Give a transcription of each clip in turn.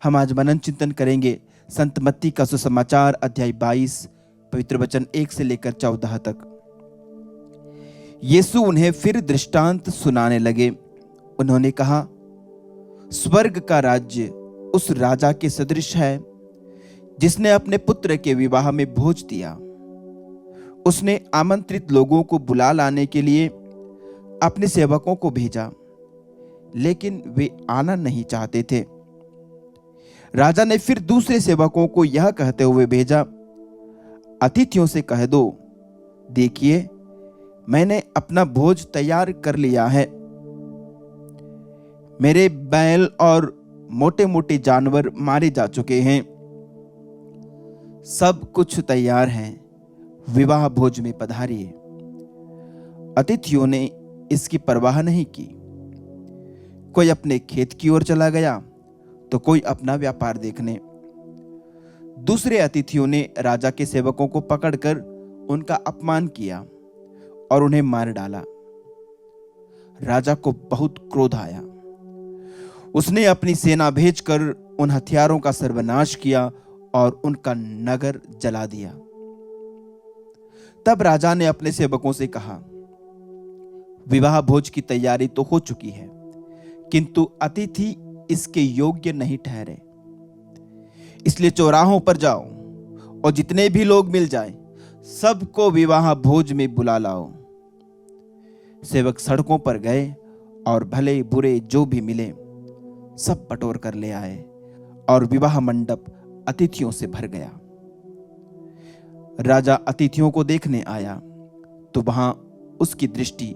हम आज मनन चिंतन करेंगे संत मत्ती का सुसमाचार अध्याय 22 पवित्र वचन 1 से लेकर 14 तक। यीशु उन्हें फिर दृष्टांत सुनाने लगे। उन्होंने कहा, स्वर्ग का राज्य उस राजा के सदृश है जिसने अपने पुत्र के विवाह में भोज दिया। उसने आमंत्रित लोगों को बुला लाने के लिए अपने सेवकों को भेजा, लेकिन वे आना नहीं चाहते थे। राजा ने फिर दूसरे सेवकों को यह कहते हुए भेजा, अतिथियों से कह दो, देखिए मैंने अपना भोज तैयार कर लिया है। मेरे बैल और मोटे मोटे जानवर मारे जा चुके हैं, सब कुछ तैयार है, विवाह भोज में पधारिए। अतिथियों ने इसकी परवाह नहीं की। कोई अपने खेत की ओर चला गया तो कोई अपना व्यापार देखने। दूसरे अतिथियों ने राजा के सेवकों को पकड़कर उनका अपमान किया और उन्हें मार डाला। राजा को बहुत क्रोध आया। उसने अपनी सेना भेजकर उन हथियारों का सर्वनाश किया और उनका नगर जला दिया। तब राजा ने अपने सेवकों से कहा, विवाह भोज की तैयारी तो हो चुकी है, किंतु अतिथि इसके योग्य नहीं ठहरे। इसलिए चौराहों पर जाओ और जितने भी लोग मिल जाएं, सबको विवाह भोज में बुला लाओ। सेवक सड़कों पर गए और भले बुरे जो भी मिले सब बटोर कर ले आए और विवाह मंडप अतिथियों से भर गया। राजा अतिथियों को देखने आया तो वहां उसकी दृष्टि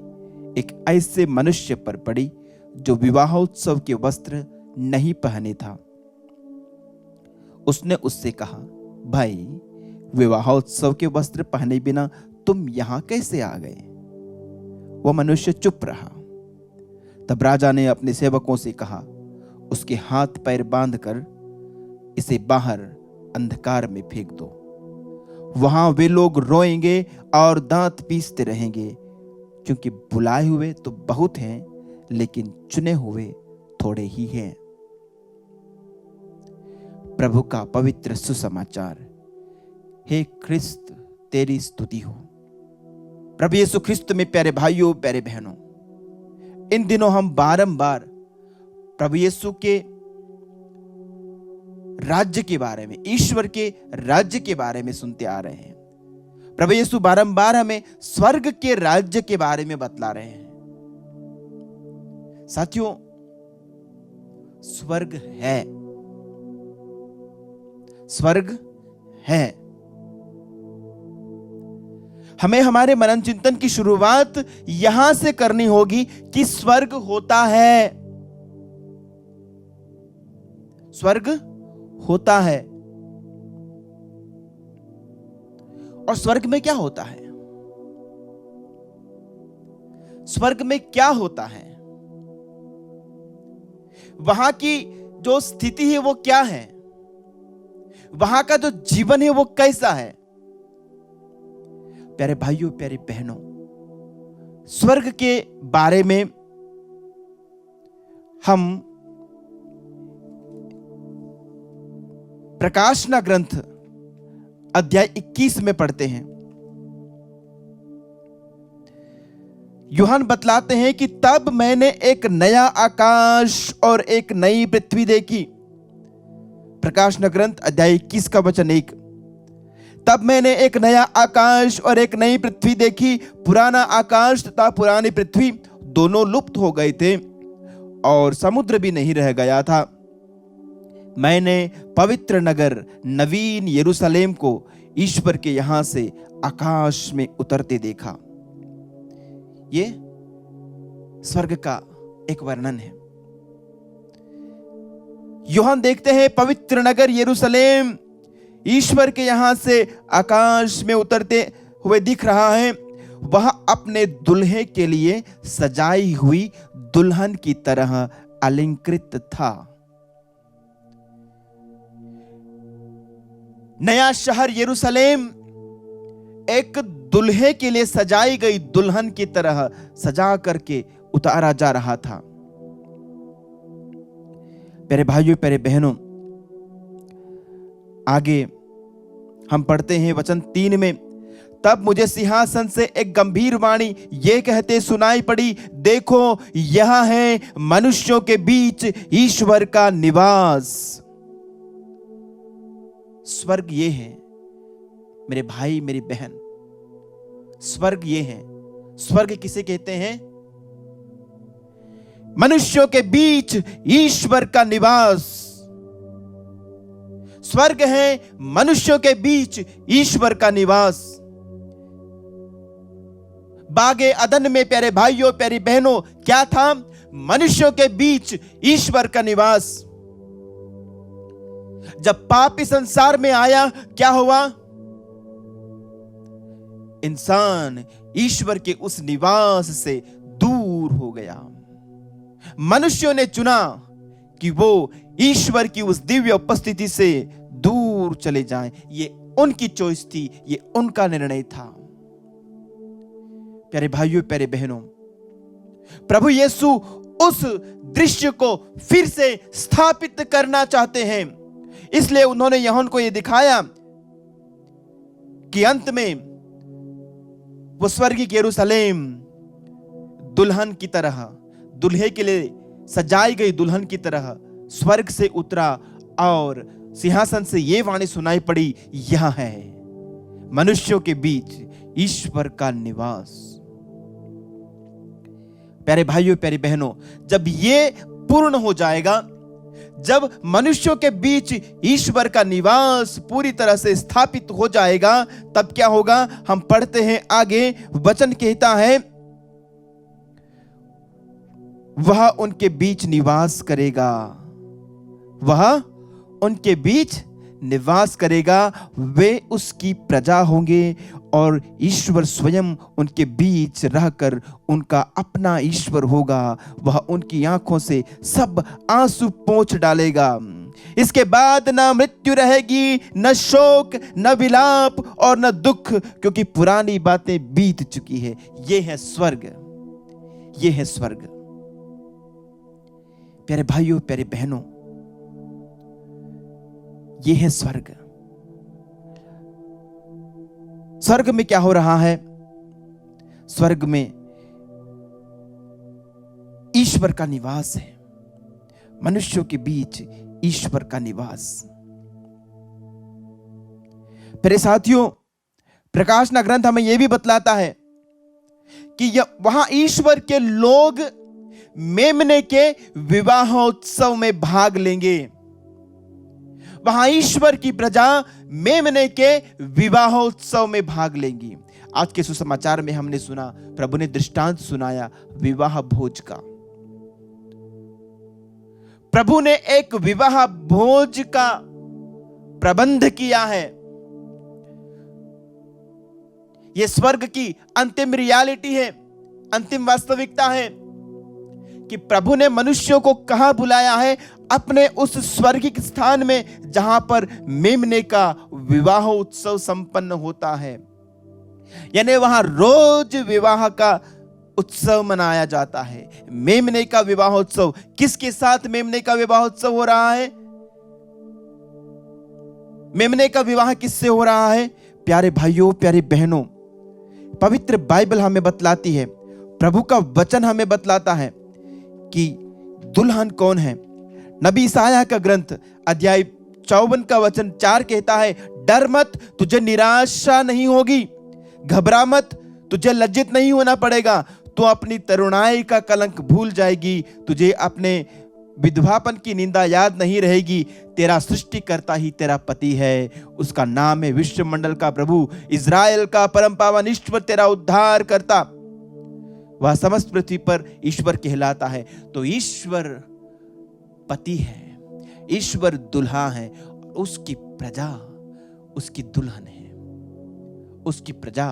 एक ऐसे मनुष्य पर पड़ी जो विवाहोत्सव के वस्त्र नहीं पहने था। उसने उससे कहा, भाई, विवाहोत्सव के वस्त्र पहने बिना तुम यहां कैसे आ गए? वह मनुष्य चुप रहा। तब राजा ने अपने सेवकों से कहा, उसके हाथ पैर बांधकर इसे बाहर अंधकार में फेंक दो। वहां वे लोग रोएंगे और दांत पीसते रहेंगे, क्योंकि बुलाए हुए तो बहुत हैं, लेकिन चुने हुए थोड़े ही हैं। प्रभु का पवित्र सुसमाचार। हे ख्रिस्त, तेरी स्तुति हो। प्रभु यीशु ख्रिस्त में प्यारे भाइयों, प्यारे बहनों, इन दिनों हम बारंबार प्रभु यीशु के राज्य के बारे में, ईश्वर के राज्य के बारे में सुनते आ रहे हैं। प्रभु यीशु बारंबार हमें स्वर्ग के राज्य के बारे में बतला रहे हैं। साथियों, स्वर्ग है, स्वर्ग है। हमें हमारे मनन चिंतन की शुरुआत यहां से करनी होगी कि स्वर्ग होता है, स्वर्ग होता है। और स्वर्ग में क्या होता है? स्वर्ग में क्या होता है? वहां की जो स्थिति है वो क्या है? वहां का जो जीवन है वो कैसा है? प्यारे भाइयों, प्यारी बहनों, स्वर्ग के बारे में हम प्रकाशना ग्रंथ अध्याय 21 में पढ़ते हैं। यूहन्ना बतलाते हैं कि तब मैंने एक नया आकाश और एक नई पृथ्वी देखी। प्रकाशना ग्रंथ अध्याय 21 का वचन 1। तब मैंने एक नया आकाश और एक नई पृथ्वी देखी। पुराना आकाश तथा पुरानी पृथ्वी दोनों लुप्त हो गए थे और समुद्र भी नहीं रह गया था। मैंने पवित्र नगर नवीन यरूशलेम को ईश्वर के यहां से आकाश में उतरते देखा। ये स्वर्ग का एक वर्णन है। यूहन्ना देखते हैं पवित्र नगर यरूशलेम ईश्वर के यहां से आकाश में उतरते हुए दिख रहा है। वह अपने दुल्हे के लिए सजाई हुई दुल्हन की तरह अलंकृत था। नया शहर यरूशलेम एक दुल्हे के लिए सजाई गई दुल्हन की तरह सजा करके उतारा जा रहा था। प्यारे भाइयों, प्यारे बहनों, आगे हम पढ़ते हैं वचन 3 में, तब मुझे सिंहासन से एक गंभीर वाणी ये कहते सुनाई पड़ी, देखो यह है मनुष्यों के बीच ईश्वर का निवास। स्वर्ग ये है मेरे भाई मेरी बहन, स्वर्ग ये है। स्वर्ग किसे कहते हैं? मनुष्यों के बीच ईश्वर का निवास। स्वर्ग है मनुष्यों के बीच ईश्वर का निवास। बागे अदन में प्यारे भाइयों प्यारी बहनों क्या था? मनुष्यों के बीच ईश्वर का निवास। जब पाप इस संसार में आया क्या हुआ? इंसान ईश्वर के उस निवास से दूर हो गया। मनुष्यों ने चुना कि वो ईश्वर की उस दिव्य उपस्थिति से दूर चले जाएं। ये उनकी चॉइस थी, ये उनका निर्णय था। प्यारे भाइयों प्यारे बहनों, प्रभु यीशु उस दृश्य को फिर से स्थापित करना चाहते हैं। इसलिए उन्होंने यूहन्ना को यह दिखाया कि अंत में वो स्वर्गीय यरूशलेम दुल्हन की तरह, दुल्हे के लिए सजाई गई दुल्हन की तरह स्वर्ग से उतरा और सिंहासन से ये वाणी सुनाई पड़ी, यह है मनुष्यों के बीच ईश्वर का निवास। प्यारे भाइयों प्यारी बहनों, जब ये पूर्ण हो जाएगा, जब मनुष्यों के बीच ईश्वर का निवास पूरी तरह से स्थापित हो जाएगा, तब क्या होगा? हम पढ़ते हैं आगे, वचन कहता है वह उनके बीच निवास करेगा, वह उनके बीच निवास करेगा, वे उसकी प्रजा होंगे और ईश्वर स्वयं उनके बीच रहकर उनका अपना ईश्वर होगा। वह उनकी आंखों से सब आंसू पोंछ डालेगा। इसके बाद न मृत्यु रहेगी, न शोक, न विलाप और न दुख, क्योंकि पुरानी बातें बीत चुकी है। ये है स्वर्ग, ये है स्वर्ग। प्यारे भाइयों प्यारे बहनों, ये है स्वर्ग। स्वर्ग में क्या हो रहा है? स्वर्ग में ईश्वर का निवास है, मनुष्यों के बीच ईश्वर का निवास। प्यारे साथियों, प्रकाशना ग्रंथ हमें यह भी बतलाता है कि वहां ईश्वर के लोग मेमने के विवाहोत्सव में भाग लेंगे। वहां ईश्वर की प्रजा मेमने के विवाहोत्सव में भाग लेंगी। आज के सुसमाचार में हमने सुना, प्रभु ने दृष्टांत सुनाया विवाह भोज का। प्रभु ने एक विवाह भोज का प्रबंध किया है। यह स्वर्ग की अंतिम रियलिटी है, अंतिम वास्तविकता है कि प्रभु ने मनुष्यों को कहां बुलाया है? अपने उस स्वर्गिक स्थान में जहां पर मेमने का विवाह उत्सव संपन्न होता है। यानी वहां रोज विवाह का उत्सव मनाया जाता है। मेमने का विवाह उत्सव, किसके साथ मेमने का विवाह उत्सव हो रहा है? मेमने का विवाह किससे हो रहा है? प्यारे भाइयों प्यारे बहनों, पवित्र बाइबल हमें बतलाती है, प्रभु का वचन हमें बतलाता है कि दुल्हन कौन है। नबी ईसाया का ग्रंथ अध्याय 54 का वचन 4 कहता है, डर मत, तुझे निराशा नहीं होगी, घबरा मत, तुझे लज्जित नहीं होना पड़ेगा। तू अपनी तरुणाई का कलंक भूल जाएगी, तुझे अपने विधवापन की निंदा याद नहीं रहेगी। तेरा सृष्टिकर्ता ही तेरा पति है, उसका नाम है विश्वमंडल का प्रभु, इज़राइल का परम पावन ईश्वर तेरा उद्धार करता। वह समस्त पृथ्वी पर ईश्वर कहलाता है। तो ईश्वर पति है, ईश्वर दुल्हा है, उसकी प्रजा उसकी दुल्हन है, उसकी प्रजा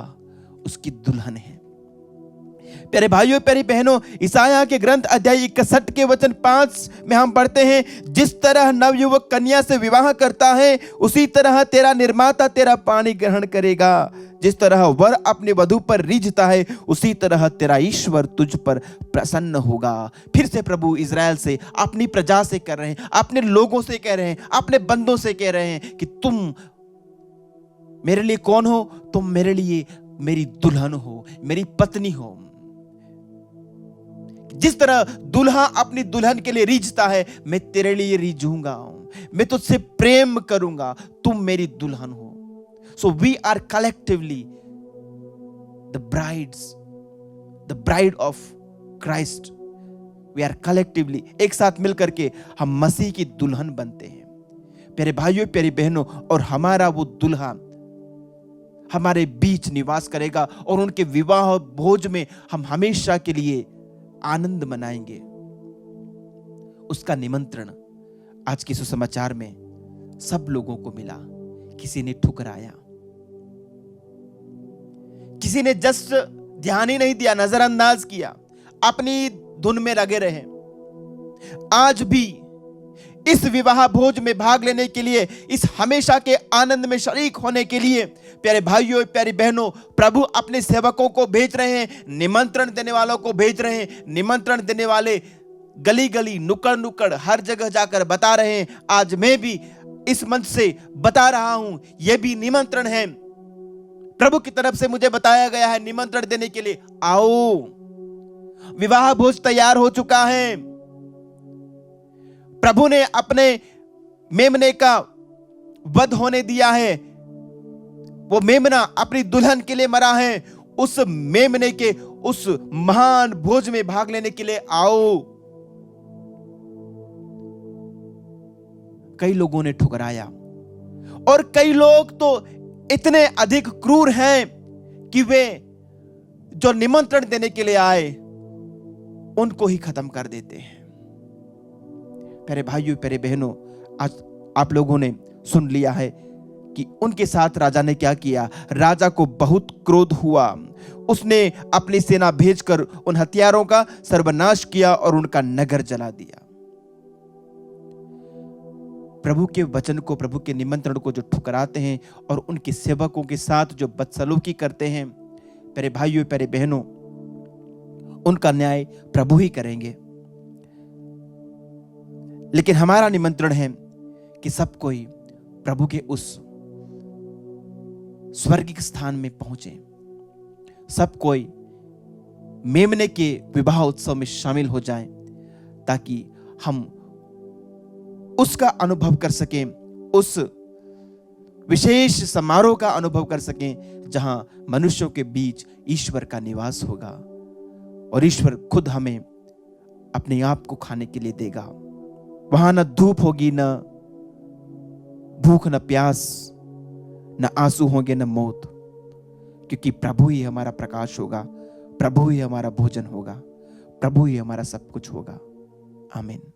उसकी दुल्हन है। प्यारे भाइयों प्यारी बहनों, इसाया के ग्रंथ अध्याय 61 के वचन 5 में हम पढ़ते हैं, जिस तरह नवयुवक कन्या से विवाह करता है उसी तरह तेरा निर्माता तेरा पानी ग्रहण करेगा। जिस तरह वर अपनी वधु पर रिझता है उसी तरह तेरा ईश्वर तुझ पर प्रसन्न होगा। फिर से प्रभु इजराइल से, अपनी प्रजा से कह रहे हैं, अपने लोगों से कह रहे हैं, अपने बंदों से कह रहे हैं कि तुम मेरे लिए कौन हो? तुम मेरे लिए मेरी दुल्हन हो, मेरी पत्नी हो। जिस तरह दुल्हा अपनी दुल्हन के लिए रीझता है, मैं तेरे लिए रीझूंगा, मैं तुझसे प्रेम करूंगा, तुम मेरी दुल्हन हो। So we are collectively the bride of Christ. We are collectively, एक साथ मिलकर के हम मसीह की दुल्हन बनते हैं। प्यारे भाइयों प्यारी बहनों, और हमारा वो दुल्हा हमारे बीच निवास करेगा और उनके विवाह भोज में हम हमेशा के लिए आनंद मनाएंगे। उसका निमंत्रण आज के सुसमाचार में सब लोगों को मिला। किसी ने ठुकराया, किसी ने जस्ट ध्यान ही नहीं दिया, नजरअंदाज किया, अपनी धुन में लगे रहे। आज भी इस विवाह भोज में भाग लेने के लिए, इस हमेशा के आनंद में शरीक होने के लिए प्यारे भाइयों प्यारी बहनों, प्रभु अपने सेवकों को भेज रहे हैं, निमंत्रण देने वालों को भेज रहे हैं। निमंत्रण देने वाले गली गली, नुक्कड़ नुक्कड़, हर जगह जाकर बता रहे हैं। आज मैं भी इस मंच से बता रहा हूं, यह भी निमंत्रण है, प्रभु की तरफ से मुझे बताया गया है निमंत्रण देने के लिए। आओ, विवाह भोज तैयार हो चुका है। प्रभु ने अपने मेमने का वध होने दिया है। वो मेमना अपनी दुल्हन के लिए मरा है। उस मेमने के उस महान भोज में भाग लेने के लिए आओ। कई लोगों ने ठुकराया और कई लोग तो इतने अधिक क्रूर हैं कि वे जो निमंत्रण देने के लिए आए उनको ही खत्म कर देते हैं। प्यारे भाइयों प्यारे बहनों, आज आप लोगों ने सुन लिया है कि उनके साथ राजा ने क्या किया। राजा को बहुत क्रोध हुआ, उसने अपनी सेना भेजकर उन हथियारों का सर्वनाश किया और उनका नगर जला दिया। प्रभु के वचन को, प्रभु के निमंत्रण को जो ठुकराते हैं और उनके सेवकों के साथ जो बदसलूकी करते हैं, प्यारे भाइयों प्यारे बहनों, उनका न्याय प्रभु ही करेंगे। लेकिन हमारा निमंत्रण है कि सब कोई प्रभु के उस स्वर्गिक स्थान में पहुंचे। सब कोई मेमने के विवाह उत्सव में शामिल हो जाएं, ताकि हम उसका अनुभव कर सकें, उस विशेष समारोह का अनुभव कर सकें जहां मनुष्यों के बीच ईश्वर का निवास होगा और ईश्वर खुद हमें अपने आप को खाने के लिए देगा। वहां न धूप होगी, न भूख, न प्यास, न आंसू होंगे, न मौत, क्योंकि प्रभु ही हमारा प्रकाश होगा, प्रभु ही हमारा भोजन होगा, प्रभु ही हमारा सब कुछ होगा। आमीन।